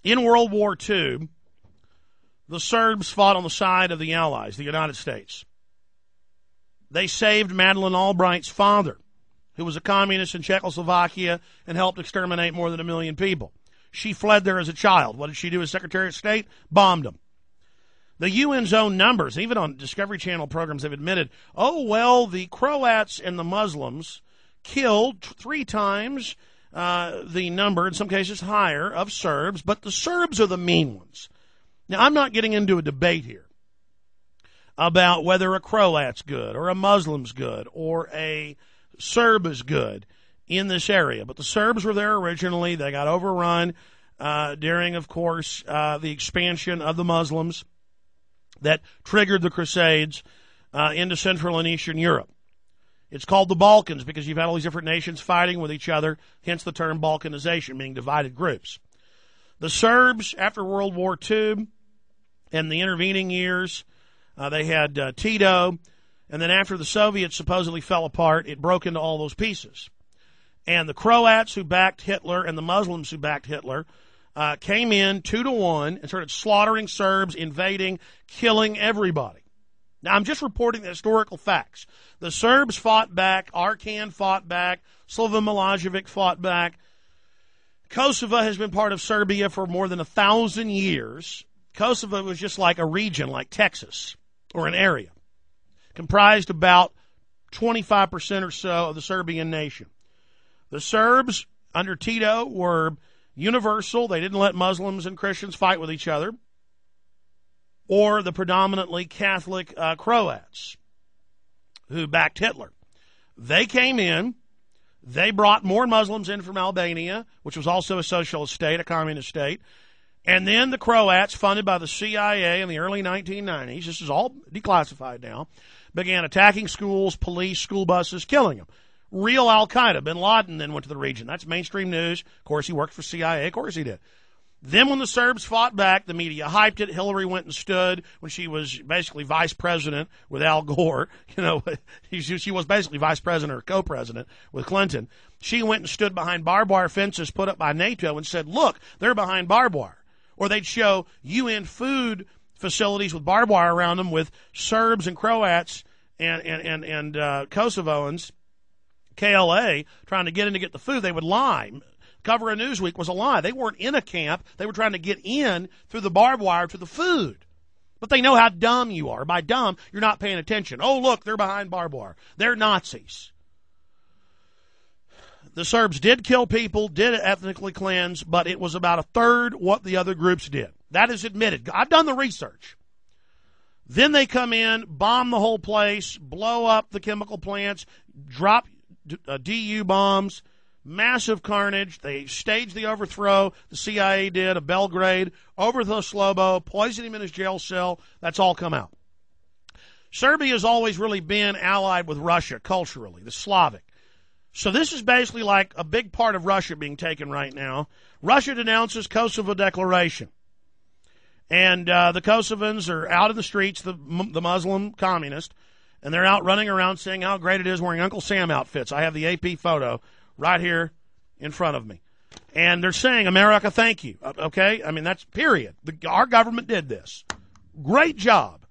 In World War II, the Serbs fought on the side of the Allies, the United States. They saved Madeleine Albright's father, who was a communist in Czechoslovakia and helped exterminate more than 1 million people. She fled there as a child. What did she do as Secretary of State? Bombed them. The UN's own numbers, even on Discovery Channel programs, have admitted, oh, well, the Croats and the Muslims killed 3 times the number, in some cases higher, of Serbs, but the Serbs are the mean ones. Now, I'm not getting into a debate here about whether a Croat's good or a Muslim's good or a Serb is good in this area. But the Serbs were there originally. They got overrun during, of course, the expansion of the Muslims that triggered the Crusades into Central and Eastern Europe. It's called the Balkans because you've had all these different nations fighting with each other, hence the term Balkanization, meaning divided groups. The Serbs, after World War II and the intervening years, they had Tito, and then after the Soviets supposedly fell apart, it broke into all those pieces. And the Croats who backed Hitler and the Muslims who backed Hitler came in 2-1 and started slaughtering Serbs, invading, killing everybody. Now, I'm just reporting the historical facts. The Serbs fought back, Arkan fought back, Slobodan Milosevic fought back. Kosovo has been part of Serbia for more than 1,000 years. Kosovo was just like a region, like Texas, or an area, comprised about 25% or so of the Serbian nation. The Serbs, under Tito, were universal. They didn't let Muslims and Christians fight with each other, or the predominantly Catholic Croats who backed Hitler. They came in. They brought more Muslims in from Albania, which was also a socialist state, a communist state. And then the Croats, funded by the CIA in the early 1990s, this is all declassified now, began attacking schools, police, school buses, killing them. Real Al-Qaeda. Bin Laden then went to the region. That's mainstream news. Of course, he worked for CIA. Of course he did. Then when the Serbs fought back, the media hyped it. Hillary went and stood when she was basically vice president with Al Gore. You know, she was basically vice president or co-president with Clinton. She went and stood behind barbed wire fences put up by NATO and said, look, they're behind barbed wire. Or they'd show UN food facilities with barbed wire around them with Serbs and Croats and Kosovoans, KLA, trying to get in to get the food. They would lie. Cover of Newsweek was a lie. They weren't in a camp. They were trying to get in through the barbed wire to the food. But they know how dumb you are. By dumb, you're not paying attention. Oh, look, they're behind barbed wire. They're Nazis. The Serbs did kill people, did ethnically cleanse, but it was about a third what the other groups did. That is admitted. I've done the research. Then they come in, bomb the whole place, blow up the chemical plants, drop DU bombs, massive carnage. They staged the overthrow, the CIA did, of Belgrade, overthrow Slobo, poison him in his jail cell. That's all come out. Serbia has always really been allied with Russia culturally, the Slavic. So this is basically like a big part of Russia being taken right now. Russia denounces Kosovo Declaration. And the Kosovans are out in the streets, the Muslim communist, and they're out running around saying how great it is wearing Uncle Sam outfits. I have the AP photo right here in front of me. And they're saying, America, thank you. Okay? I mean, that's period. Our government did this. Great job.